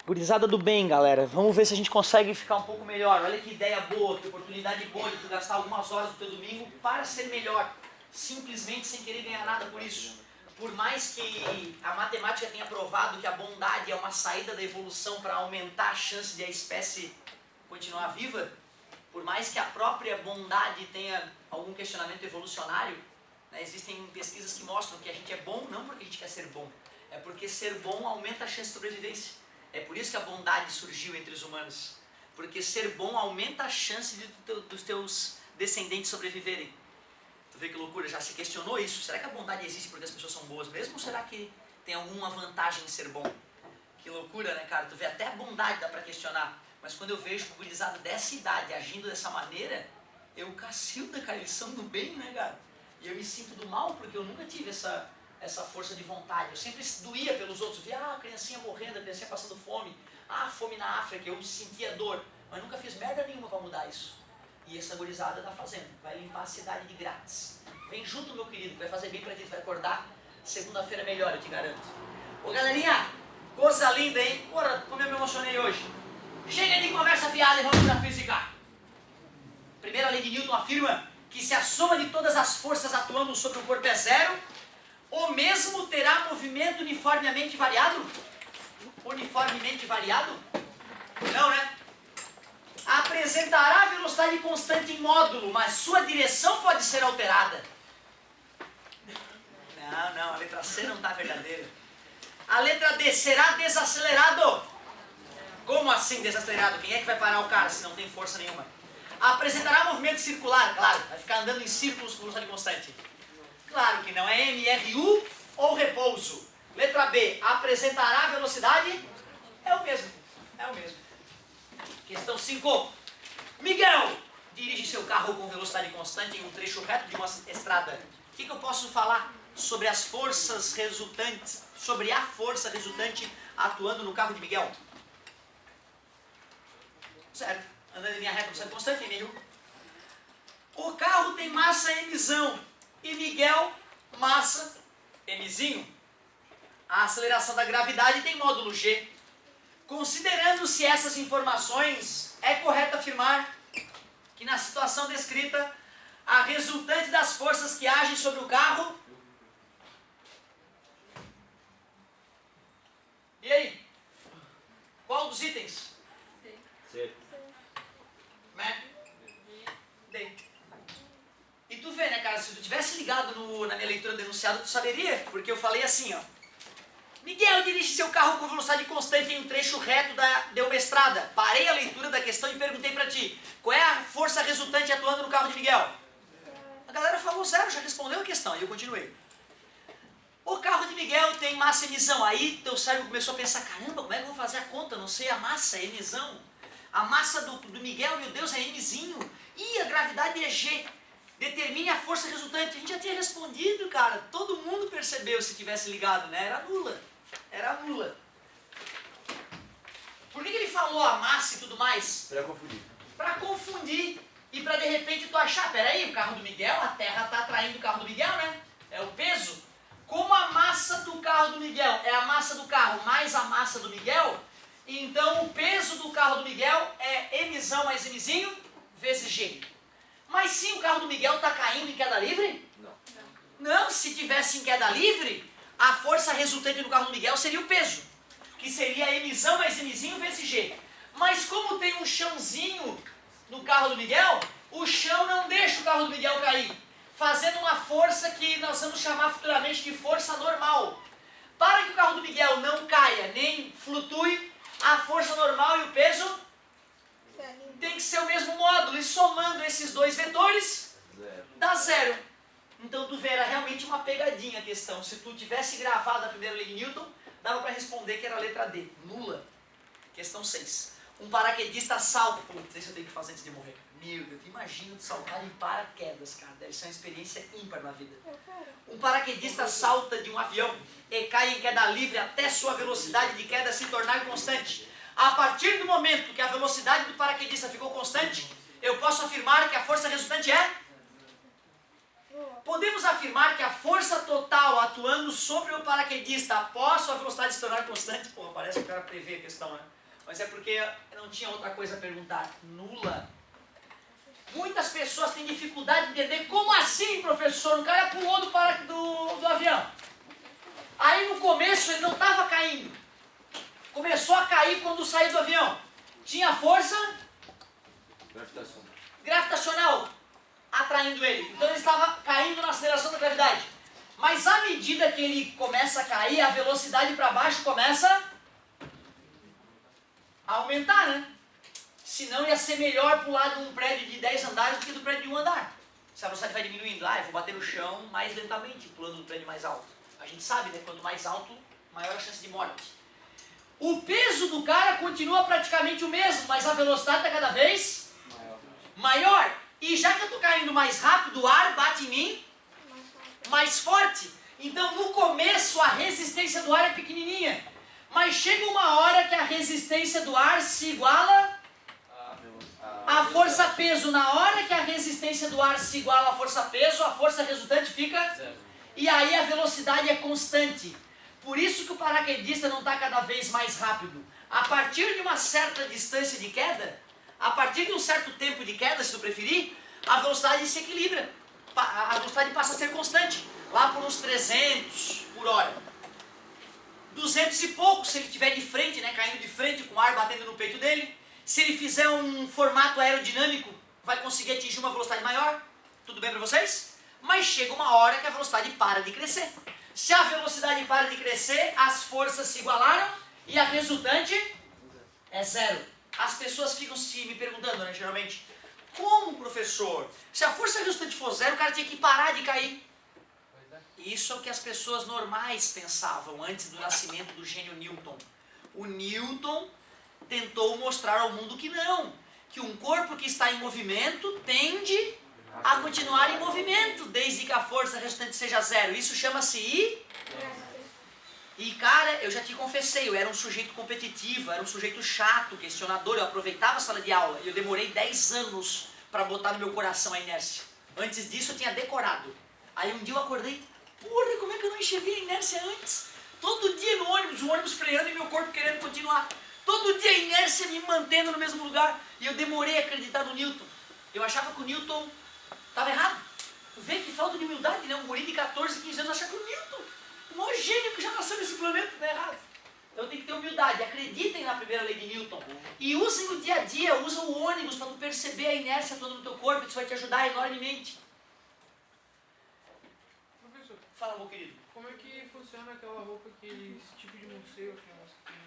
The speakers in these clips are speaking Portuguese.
Gurizada do bem, galera. Vamos ver se a gente consegue ficar um pouco melhor. Olha que ideia boa, que oportunidade boa de tu gastar algumas horas do teu domingo para ser melhor. Simplesmente sem querer ganhar nada por isso. Por mais que a matemática tenha provado que a bondade é uma saída da evolução para aumentar a chance de a espécie continuar viva, por mais que a própria bondade tenha algum questionamento evolucionário, né, existem pesquisas que mostram que a gente é bom não porque a gente quer ser bom, é porque ser bom aumenta a chance de sobrevivência. É por isso que a bondade surgiu entre os humanos. Porque ser bom aumenta a chance dos teus descendentes sobreviverem. Tu vê que loucura, já se questionou isso? Será que a bondade existe porque as pessoas são boas mesmo? Ou será que tem alguma vantagem em ser bom? Que loucura, né, cara? Tu vê, até a bondade dá pra questionar. Mas quando eu vejo o gurizado dessa idade agindo dessa maneira, eu, Cacilda, cara, eles são do bem, né, cara? E eu me sinto do mal porque eu nunca tive essa força de vontade. Eu sempre doía pelos outros. Via a criancinha morrendo, a criancinha passando fome. Fome na África, eu sentia dor. Mas nunca fiz merda nenhuma para mudar isso. E essa gurizada tá fazendo. Vai limpar a cidade de grátis. Vem junto, meu querido, que vai fazer bem pra ti. Tu vai acordar segunda-feira melhor, eu te garanto. Ô, galerinha, coisa linda, hein? Porra, como eu me emocionei hoje. Chega de conversa fiada e vamos pra física. Primeira lei de Newton afirma que se a soma de todas as forças atuando sobre o corpo é zero, o mesmo terá movimento uniformemente variado? Uniformemente variado? Não, né? Apresentará velocidade constante em módulo, mas sua direção pode ser alterada. Não, a letra C não está verdadeira. A letra D, será desacelerado. Como assim desacelerado? Quem é que vai parar o cara se não tem força nenhuma? Apresentará movimento circular, claro, vai ficar andando em círculos com velocidade constante. Claro que não, é MRU ou repouso. Letra B, apresentará velocidade? É o mesmo, é o mesmo. Questão 5. Miguel dirige seu carro com velocidade constante em um trecho reto de uma estrada. O que eu posso falar sobre as forças resultantes, sobre a força resultante atuando no carro de Miguel? Certo, andando em linha reta com velocidade constante, MRU. O carro tem massa Mzão e Miguel, massa Mzinho. A aceleração da gravidade tem módulo G. Considerando-se essas informações, é correto afirmar que na situação descrita, a resultante das forças que agem sobre o carro... E aí? Qual dos itens? C. D. E tu vê, né, cara, se tu tivesse ligado na minha leitura do enunciado, tu saberia, porque eu falei assim, ó. Miguel dirige seu carro com velocidade constante em um trecho reto de uma estrada. Parei a leitura da questão e perguntei pra ti, qual é a força resultante atuando no carro de Miguel? A galera falou zero, já respondeu a questão, e eu continuei. O carro de Miguel tem massa e Mzão. Aí teu cérebro começou a pensar, caramba, como é que eu vou fazer a conta? Não sei a massa, é Mzão. A massa do Miguel, meu Deus, é Mzinho. E a gravidade é G. Determine a força resultante. A gente já tinha respondido, cara. Todo mundo percebeu se tivesse ligado, né? Era nula. Era nula. Por que ele falou a massa e tudo mais? Pra confundir. Pra confundir. E pra de repente tu achar, peraí, o carro do Miguel, a Terra tá atraindo o carro do Miguel, né? É o peso. Como a massa do carro do Miguel é a massa do carro mais a massa do Miguel, então o peso do carro do Miguel é Mzão mais Mzinho vezes G. Mas se o carro do Miguel está caindo em queda livre? Não. Não, se tivesse em queda livre, a força resultante do carro do Miguel seria o peso, que seria Mzão mais Mzinho vezes G. Mas como tem um chãozinho no carro do Miguel, o chão não deixa o carro do Miguel cair, fazendo uma força que nós vamos chamar futuramente de força normal. Para que o carro do Miguel não caia nem flutue, a força normal e o peso tem que ser o mesmo módulo. E somando esses dois vetores, dá zero. Então tu vê, era realmente uma pegadinha a questão. Se tu tivesse gravado a primeira lei de Newton, dava para responder que era a letra D, nula. Questão 6. Um paraquedista salta. Putz, isso eu tenho que fazer antes de morrer. Meu Deus, imagina tu saltar em paraquedas, cara. Deve ser uma experiência ímpar na vida. Um paraquedista salta de um avião e cai em queda livre até sua velocidade de queda se tornar constante. A partir do momento que a velocidade do paraquedista ficou constante, eu posso afirmar que a força resultante é Podemos afirmar que a força total atuando sobre o paraquedista após sua velocidade se tornar constante... Pô, parece que o cara prevê a questão, né? Mas é porque não tinha outra coisa a perguntar. Nula. Muitas pessoas têm dificuldade de entender. Como assim, professor? O cara pulou do avião. Aí no começo ele não estava caindo. Começou a cair quando saiu do avião. Tinha força gravitacional atraindo ele. Então ele estava caindo na aceleração da gravidade. Mas à medida que ele começa a cair, a velocidade para baixo começa a aumentar, né? Senão ia ser melhor pular de um prédio de 10 andares do que do prédio de 1 andar. Se a velocidade vai diminuindo, eu vou bater no chão mais lentamente, pulando no prédio mais alto. A gente sabe, né? Quanto mais alto, maior a chance de morte. O peso do cara continua praticamente o mesmo, mas a velocidade está cada vez maior. E já que eu estou caindo mais rápido, o ar bate em mim mais forte. Então, no começo, a resistência do ar é pequenininha. Mas chega uma hora que a resistência do ar se iguala a força-peso. Na hora que a resistência do ar se iguala à força-peso, a força resultante fica... E aí a velocidade é constante. Por isso que o paraquedista não está cada vez mais rápido. A partir de uma certa distância de queda, a partir de um certo tempo de queda, se tu preferir, a velocidade se equilibra. A velocidade passa a ser constante. Lá por uns 300 por hora. 200 e pouco, se ele estiver de frente, né, caindo de frente, com o ar batendo no peito dele. Se ele fizer um formato aerodinâmico, vai conseguir atingir uma velocidade maior. Tudo bem para vocês? Mas chega uma hora que a velocidade para de crescer. Se a velocidade para de crescer, as forças se igualaram e a resultante é zero. As pessoas ficam me perguntando, né, geralmente, como, professor? Se a força resultante for zero, o cara tinha que parar de cair. Isso é o que as pessoas normais pensavam antes do nascimento do gênio Newton. O Newton tentou mostrar ao mundo que não, que um corpo que está em movimento tende a continuar em movimento, desde que a força resultante seja zero. Isso chama-se E cara, eu já te confessei, eu era um sujeito competitivo, era um sujeito chato, questionador, eu aproveitava a sala de aula e eu demorei 10 anos para botar no meu coração a inércia. Antes disso eu tinha decorado. Aí um dia eu acordei, porra, como é que eu não enxerguei a inércia antes? Todo dia no ônibus, o ônibus freando e meu corpo querendo continuar. Todo dia a inércia me mantendo no mesmo lugar. E eu demorei a acreditar no Newton. Eu achava que o Newton estava errado. Tu vê que falta de humildade, né? Um guri de 14, 15 anos acha que o Newton, o maior gênio que já nasceu nesse planeta, está errado. Então tem que ter humildade. Acreditem na primeira lei de Newton. E usem no dia a dia, usa o ônibus para tu perceber a inércia toda no teu corpo. Isso vai te ajudar enormemente. Professor, Fala, meu querido. como é que funciona aquela roupa, esse tipo de morcego que nós temos?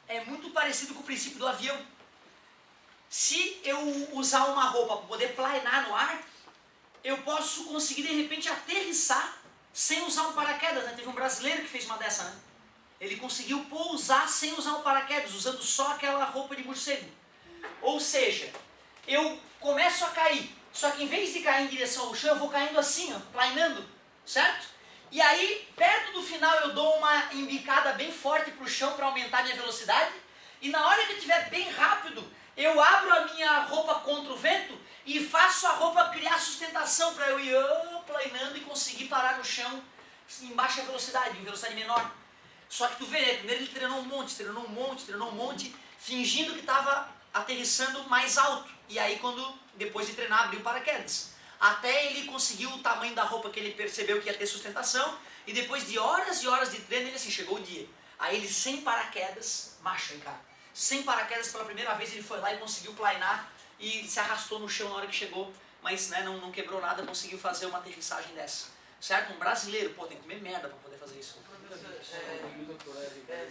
É muito parecido com o princípio do avião. Se eu usar uma roupa para poder planar no ar, eu posso conseguir de repente aterrissar sem usar um paraquedas, né? Teve um brasileiro que fez uma dessa, né? Ele conseguiu pousar sem usar um paraquedas, usando só aquela roupa de morcego. Ou seja, eu começo a cair, só que em vez de cair em direção ao chão, eu vou caindo assim, ó, planando, certo? E aí, perto do final, eu dou uma embicada bem forte para o chão para aumentar a minha velocidade. E na hora que eu estiver bem rápido, eu abro a minha roupa contra o vento e faço a roupa criar sustentação para eu ir planando e conseguir parar no chão em baixa velocidade, em velocidade menor. Só que tu vê, né? Primeiro ele treinou um monte, fingindo que estava aterrissando mais alto. E aí, depois de treinar, abriu paraquedas. Até ele conseguiu o tamanho da roupa que ele percebeu que ia ter sustentação. E depois de horas e horas de treino, ele assim, chegou o dia. Aí ele sem paraquedas, macho, hein, cara? Sem paraquedas pela primeira vez, ele foi lá e conseguiu planar e se arrastou no chão na hora que chegou. Mas né, não quebrou nada, conseguiu fazer uma aterrissagem dessa. Certo? Um brasileiro, pô, tem que comer merda pra poder fazer isso.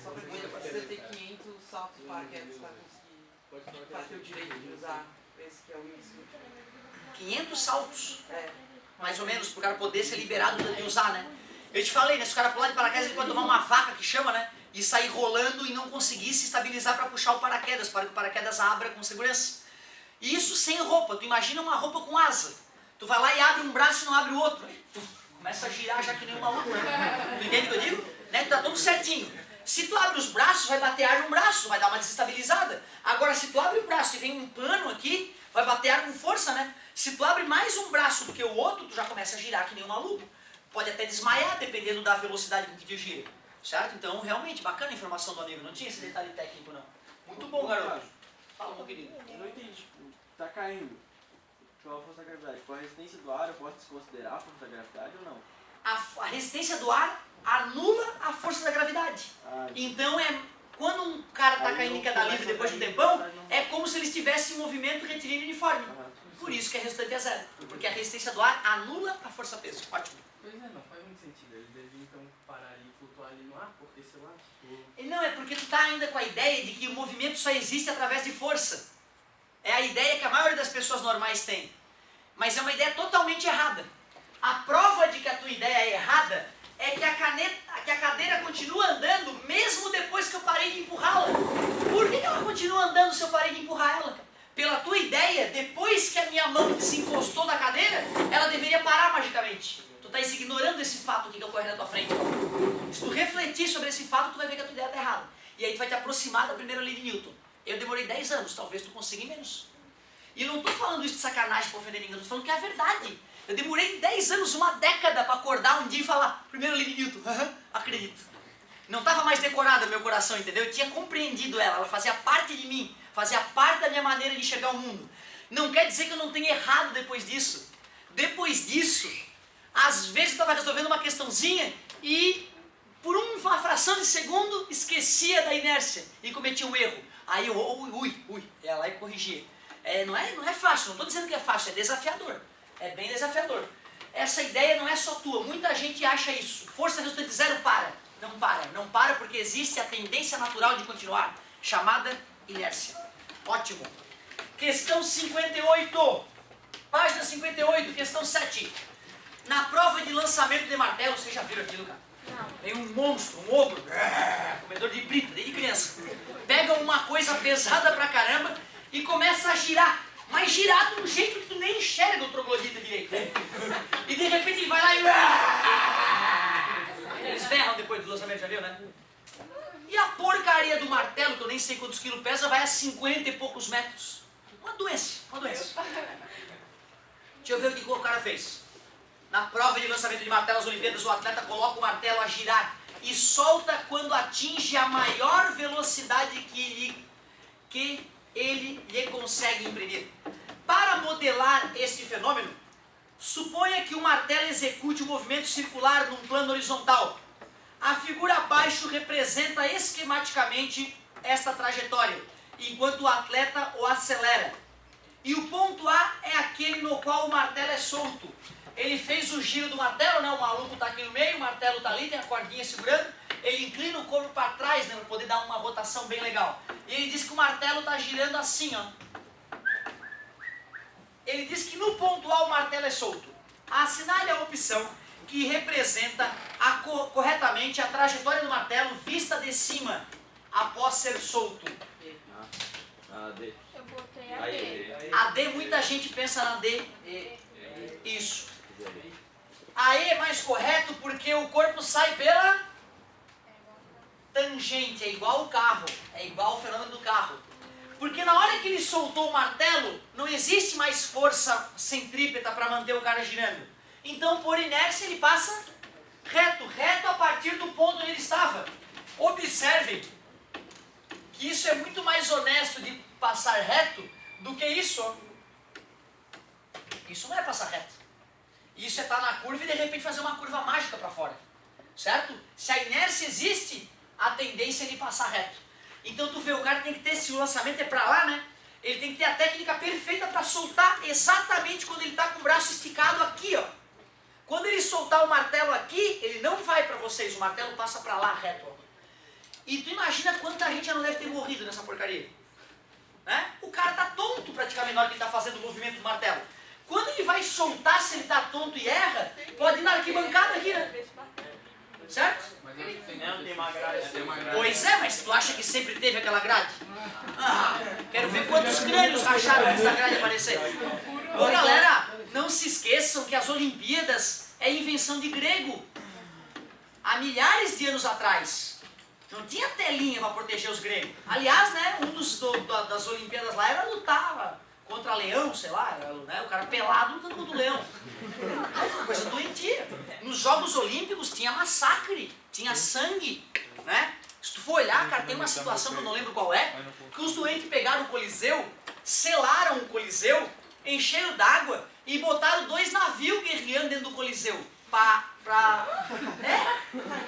Só pra mim, precisa ter 500 saltos de paraquedas para conseguir, para ter o direito de usar esse que é o índice. 500 saltos, É. mais ou menos, pro cara poder ser liberado de usar, né? Eu te falei, né? Se o cara pular de paraquedas, ele pode tomar uma vaca, que chama, né? E sair rolando e não conseguir se estabilizar para puxar o paraquedas, para que o paraquedas abra com segurança. E isso sem roupa. Tu imagina uma roupa com asa. Tu vai lá e abre um braço e não abre o outro. Tu começa a girar já que nem uma outra. Né? Tu entende o que eu digo? Né? Tu tá tudo certinho. Se tu abre os braços, vai bater ar no braço, vai dar uma desestabilizada. Agora, se tu abre o braço e vem um pano aqui, vai bater ar com força, né? Se tu abre mais um braço do que o outro, tu já começa a girar que nem um maluco. Pode até desmaiar, dependendo da velocidade com que tu gira. Certo? Então, realmente, bacana a informação do amigo. Não tinha esse detalhe técnico, não. Muito bom, garoto. Fala, meu querido. Eu não entendi, tipo, tá caindo pela força da gravidade. Tipo, a resistência do ar eu posso desconsiderar a força da gravidade ou não? A resistência do ar anula a força da gravidade. Então, quando um cara tá caindo em queda livre depois de um tempão, é como se ele estivesse em movimento retilíneo uniforme. Por isso que a resultante é zero. Porque a resistência do ar anula a força-peso. Ótimo. Pois é, não faz muito sentido. Ele devia então parar ali e flutuar ali no ar, porque sei lá, tipo... Não, é porque tu tá ainda com a ideia de que o movimento só existe através de força. É a ideia que a maioria das pessoas normais tem. Mas é uma ideia totalmente errada. A prova de que a tua ideia é errada é que a cadeira continua andando mesmo depois que eu parei de empurrá-la. Por que ela continua andando se eu parei de empurrar ela? Pela tua ideia, depois que a minha mão desencostou da cadeira, ela deveria parar magicamente. Tu estás ignorando esse fato aqui que ocorre na tua frente. Se tu refletir sobre esse fato, tu vai ver que a tua ideia está errada. E aí tu vai te aproximar da primeira lei de Newton. Eu demorei 10 anos, talvez tu consiga em menos. E eu não estou falando isso de sacanagem para ofender ninguém, eu estou falando que é a verdade. Eu demorei 10 anos, uma década para acordar um dia e falar, primeira lei de Newton, acredito. Não estava mais decorada no meu coração, entendeu? Eu tinha compreendido ela fazia parte de mim, fazia parte da minha maneira de enxergar o mundo. Não quer dizer que eu não tenha errado depois disso. Depois disso, às vezes eu estava resolvendo uma questãozinha e por uma fração de segundo esquecia da inércia e cometia um erro. Aí eu, ia lá e corrigia. Não é fácil, não estou dizendo que é fácil, é desafiador. É bem desafiador. Essa ideia não é só tua, muita gente acha isso. Força resultante zero para. Não para porque existe a tendência natural de continuar, chamada inércia. Ótimo. Questão 58. Página 58, questão 7. Na prova de lançamento de martelo, vocês já viram aquilo, cara? Não. Vem um monstro, um ogro, comedor de brita, desde criança. Pega uma coisa pesada pra caramba e começa a girar. Mas girar de um jeito que tu nem enxerga o troglodita direito. E de repente ele vai lá e... Eles berram depois do lançamento, já viu, né? E a porcaria do martelo, que eu nem sei quantos quilos pesa, vai a 50 e poucos metros. Uma doença. Deixa eu ver o que o cara fez. Na prova de lançamento de martelo às Olimpíadas, o atleta coloca o martelo a girar e solta quando atinge a maior velocidade que ele lhe consegue imprimir. Para modelar este fenômeno, suponha que o martelo execute um movimento circular num plano horizontal. A figura abaixo representa esquematicamente esta trajetória, enquanto o atleta o acelera. E o ponto A é aquele no qual o martelo é solto. Ele fez o giro do martelo, né? O maluco está aqui no meio, o martelo está ali, tem a cordinha segurando. Ele inclina o corpo para trás, né? Para poder dar uma rotação bem legal. E ele diz que o martelo está girando assim, ó. Ele diz que no ponto A o martelo é solto. Assinale a opção que representa corretamente a trajetória do martelo vista de cima, após ser solto. D. Eu botei a D. A D, muita gente pensa na D. Isso. A E é mais correto porque o corpo sai pela tangente, é igual o carro, é igual o fenômeno do carro. Porque na hora que ele soltou o martelo, não existe mais força centrípeta para manter o cara girando. Então, por inércia, ele passa reto a partir do ponto onde ele estava. Observe que isso é muito mais honesto de passar reto do que isso. Ó. Isso não é passar reto. Isso é estar na curva e de repente fazer uma curva mágica para fora. Certo? Se a inércia existe, a tendência é de passar reto. Então tu vê, o cara tem que ter, se o lançamento é para lá, né? Ele tem que ter a técnica perfeita para soltar exatamente quando ele está com o braço esticado aqui, ó. Quando ele soltar o martelo aqui, ele não vai para vocês, o martelo passa para lá reto, ó. E tu imagina quanta gente já não deve ter morrido nessa porcaria. Né? O cara tá tonto praticamente na hora que ele está fazendo o movimento do martelo. Quando ele vai soltar, se ele está tonto e erra, pode ir na arquibancada aqui, né? Certo? Mas eu acho que tem uma grade. Pois é, mas tu acha que sempre teve aquela grade? Quero ver quantos crânios racharam antes da grade aparecer. Ô galera, não se esqueçam que as Olimpíadas é invenção de grego. Há milhares de anos atrás. Não tinha telinha para proteger os gregos. Aliás, né, das Olimpíadas lá era lutar contra leão, sei lá, né? O cara pelado lutando contra o leão. Uma coisa doentia. Nos Jogos Olímpicos tinha massacre, tinha sangue, né? Se tu for olhar, cara, tem uma situação que eu não lembro qual é, que os doentes pegaram o Coliseu, selaram o Coliseu, encheram d'água e botaram 2 navios guerreando dentro do Coliseu. É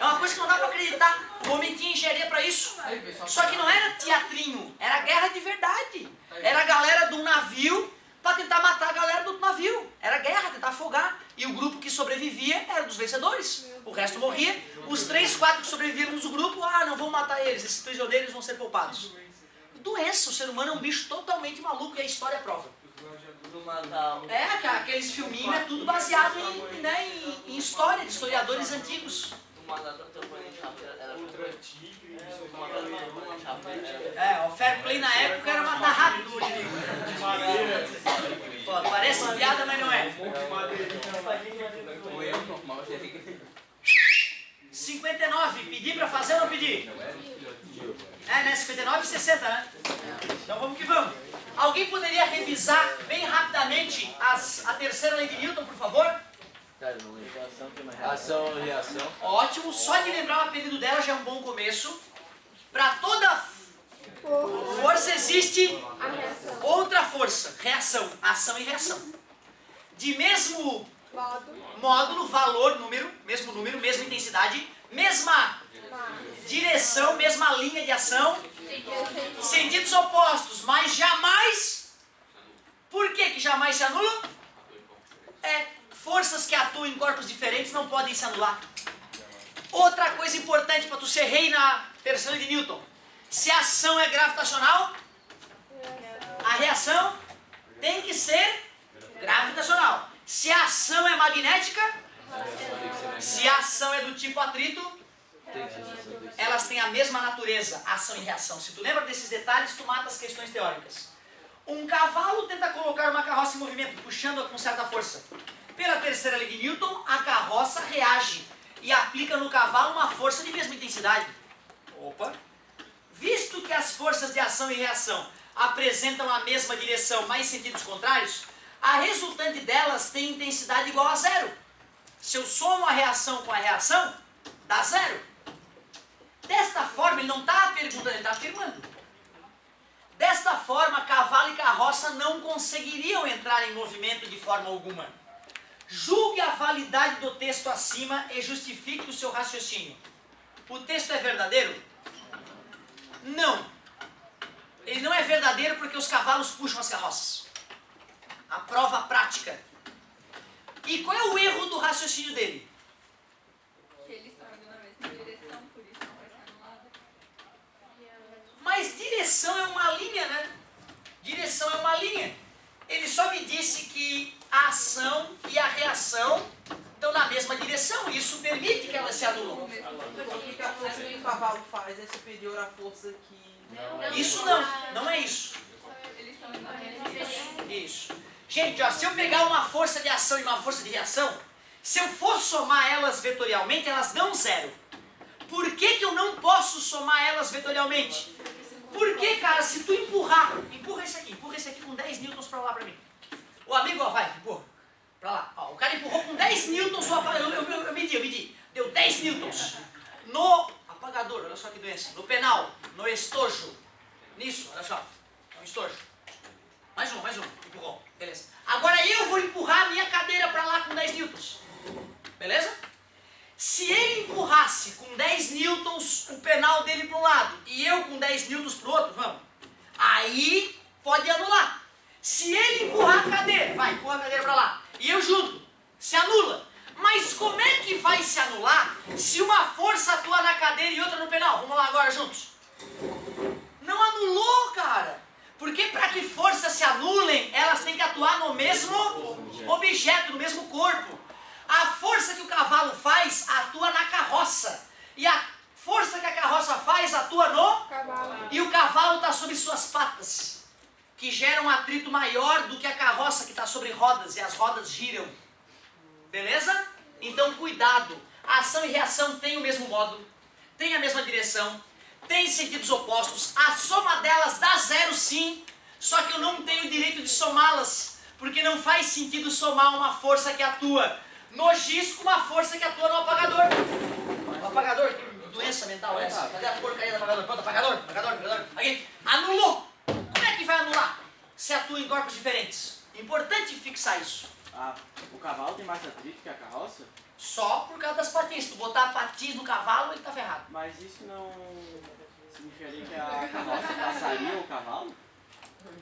uma coisa que não dá pra acreditar. O homem tinha engenharia pra isso. Só que não era teatrinho, era guerra de verdade. Era a galera do navio pra tentar matar a galera do navio. Era guerra, tentar afogar. E o grupo que sobrevivia era dos vencedores. O resto morria. Os 3, 4 que sobreviviam no grupo, não vamos matar eles, esses prisioneiros vão ser poupados. Doença, o ser humano é um bicho totalmente maluco e a história prova. Cara, aqueles filminhos é tudo baseado em história, de historiadores antigos. O fair play na época era matar rápido o inimigo. Parece piada, mas não é. 59, pedir pra fazer ou não pedir? Né? 59 e 60, né? Então vamos que vamos. Alguém poderia revisar bem rapidamente a terceira lei de Newton, por favor? Ação e reação. Ótimo, só de lembrar o apelido dela já é um bom começo. Para toda força existe outra força, reação, ação e reação. De mesmo módulo, valor, número, mesma intensidade, mesma direção, mesma linha de ação, sentidos opostos, mas jamais. Por que jamais se anulam? Forças que atuam em corpos diferentes não podem se anular. Outra coisa importante para tu ser rei na terceira lei de Newton: se a ação é gravitacional, a reação tem que ser gravitacional. Se a ação é magnética, se a ação é do tipo atrito, elas têm a mesma natureza, ação e reação. Se tu lembra desses detalhes, tu mata as questões teóricas. Um cavalo tenta colocar uma carroça em movimento, puxando-a com certa força. Pela terceira lei de Newton, a carroça reage e aplica no cavalo uma força de mesma intensidade. Opa! Visto que as forças de ação e reação apresentam a mesma direção, mas em sentidos contrários, a resultante delas tem intensidade igual a 0. Se eu somo a reação com a reação, dá 0. Desta forma, ele não está perguntando, ele está afirmando. Desta forma, cavalo e carroça não conseguiriam entrar em movimento de forma alguma. Julgue a validade do texto acima e justifique o seu raciocínio. O texto é verdadeiro? Não. Ele não é verdadeiro porque os cavalos puxam as carroças. A prova prática. E qual é o erro do raciocínio dele? Que eles estão indo na mesma direção, por isso não vai ser anulado. Mas direção é uma linha, né? Direção é uma linha. Ele só me disse que a ação e a reação estão na mesma direção. Isso permite que elas se anulam. Porque a força que o cavalo faz é superior à força que... Isso não é isso. Eles estão indo na mesma direção. Isso. Gente, ó, se eu pegar uma força de ação e uma força de reação, se eu for somar elas vetorialmente, elas dão 0. Por que eu não posso somar elas vetorialmente? Porque, cara, se tu empurra esse aqui com 10 newtons pra lá pra mim. O amigo, ó, vai, empurra. Pra lá. Ó, o cara empurrou com 10 newtons, eu medi. Deu 10 newtons. No apagador, olha só que doença. No penal, no estojo. Nisso, olha só. É um estojo. Mais um, empurrou. Beleza. Agora eu vou empurrar a minha cadeira pra lá com 10 newtons. Beleza? Se ele empurrasse com 10 newtons o penal dele para um lado e eu com 10 newtons para o outro, vamos. Aí pode anular. Se ele empurrar a cadeira, empurra a cadeira para lá, e eu junto, se anula. Mas como é que vai se anular se uma força atua na cadeira e outra no penal? Vamos lá agora juntos. Não anulou, cara. Porque para que forças se anulem, elas têm que atuar no mesmo objeto, no mesmo corpo. A força que o cavalo faz atua na carroça. E a força que a carroça faz atua no cavalo. E o cavalo está sobre suas patas, que geram um atrito maior do que a carroça que está sobre rodas, e as rodas giram. Beleza? Então cuidado. A ação e reação têm o mesmo módulo, têm a mesma direção, têm sentidos opostos. A soma delas dá 0 sim. Só que eu não tenho o direito de somá-las, porque não faz sentido somar uma força que atua no giz com uma força que atua no apagador. O apagador, que doença mental é essa? Cadê a porcaria do apagador? Pronto, apagador. Aqui, anulou. Como é que vai anular se atua em corpos diferentes? Importante fixar isso. Ah, o cavalo tem mais atrito que a carroça? Só por causa das patins. Se tu botar patins no cavalo, ele tá ferrado. Mas isso não significaria que a carroça passaria o cavalo?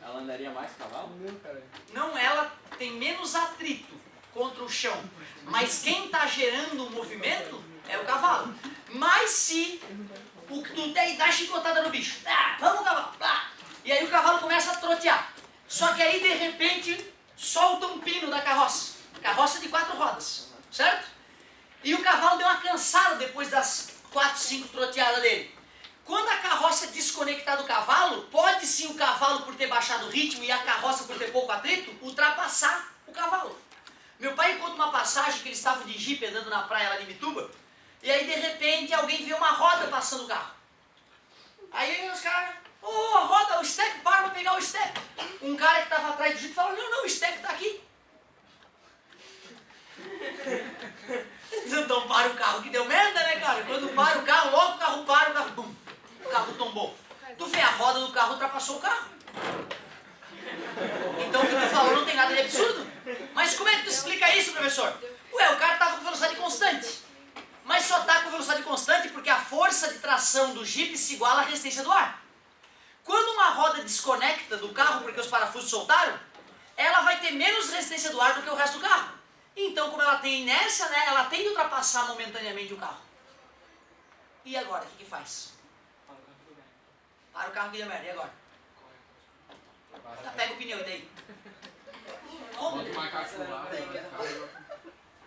Ela andaria mais que o cavalo? Não, cara. Não, ela tem menos atrito contra o chão. Mas quem está gerando o movimento é o cavalo. Mas se tu dá chicotada no bicho, vamos cavalo, e aí o cavalo começa a trotear. Só que aí de repente solta um pino da carroça. Carroça de 4 rodas, certo? E o cavalo deu uma cansada depois das 4, 5 troteadas dele. Quando a carroça desconectar do cavalo, pode sim o cavalo, por ter baixado o ritmo, e a carroça, por ter pouco atrito, ultrapassar o cavalo. Meu pai conta uma passagem que eles estavam de jipe andando na praia lá de Mituba, e aí de repente alguém vê uma roda passando o carro. Aí os caras, a roda, o step, para pegar o step. Um cara que estava atrás do jipe falou, não, o step está aqui. Então para o carro, que deu merda, né, cara? Quando para o carro, logo o carro para, o carro, bum, o carro tombou. Tu vê, a roda do carro ultrapassou o carro. Então o que tu falou não tem nada de absurdo. Mas como é que tu explica isso, professor? Ué, o cara estava com velocidade constante. Mas só está com velocidade constante porque a força de tração do jipe se iguala à resistência do ar. Quando uma roda desconecta do carro porque os parafusos soltaram, ela vai ter menos resistência do ar do que o resto do carro. Então, como ela tem inércia, né, ela tem de ultrapassar momentaneamente o carro. E agora, o que faz? Para o carro que deu merda, e agora? Pega o pneu, e daí? Como?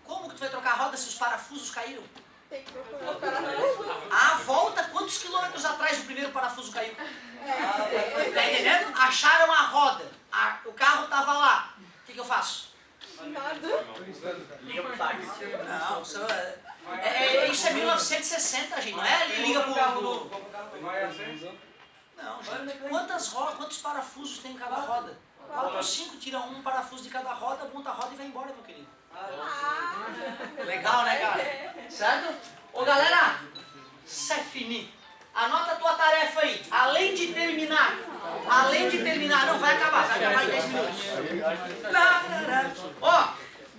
Como que tu vai trocar a roda se os parafusos caíram? Tem que voltar atrás. Ah, volta quantos quilômetros atrás o primeiro parafuso caiu? Tá entendendo? Acharam a roda, o carro estava lá. O que eu faço? Nada. Liga pro táxi. Não, isso é 1960, gente. Não é liga pro... Não, gente. Quantos parafusos tem em cada roda? 4 ou 5, tira um parafuso de cada roda, monta a roda e vai embora, meu querido. Legal, né, cara? Certo? Ô, galera, c'est fini. Anota a tua tarefa aí. Além de terminar, não, vai acabar em 10 minutos. Ó,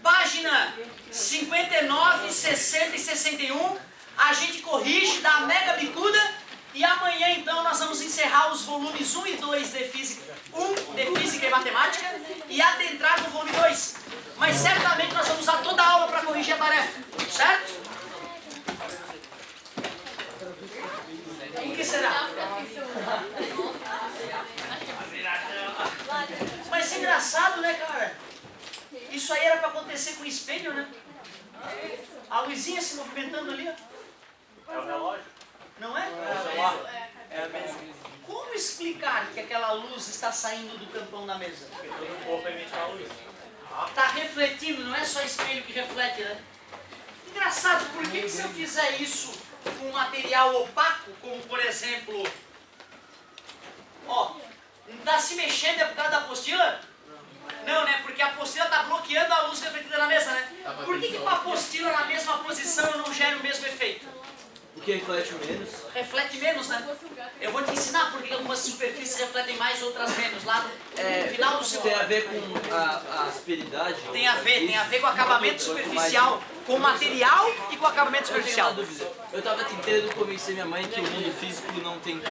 página 59, 60 e 61, a gente corrige, dá mega bicuda, e amanhã então nós vamos encerrar os volumes 1 e 2 de Física, 1 de Física e Matemática, e adentrar no volume 2. Mas certamente nós vamos usar toda a aula para corrigir a tarefa, certo? O que será? Mas é engraçado, né, cara? Isso aí era para acontecer com o espelho, né? A luzinha se movimentando ali, ó. É o relógio? Não é? É a mesma. Como explicar que aquela luz está saindo do tampão da mesa? Porque todo corpo emite uma luz. Está refletindo, não é só espelho que reflete, né? Engraçado, por que se eu fizer isso com material opaco, como por exemplo, ó, não está se mexendo é por causa da apostila? Não, né? Porque a apostila está bloqueando a luz refletida na mesa, né? Por que com a apostila na mesma posição eu não gero o mesmo efeito? Porque reflete menos. Reflete menos, né? Eu vou te ensinar porque algumas superfícies refletem mais, outras menos. Lá no final do seu... Tem a ver com a asperidade? Tem a ver com o acabamento superficial, com o material e com o acabamento superficial. Eu tava tentando convencer minha mãe que o mundo físico não tem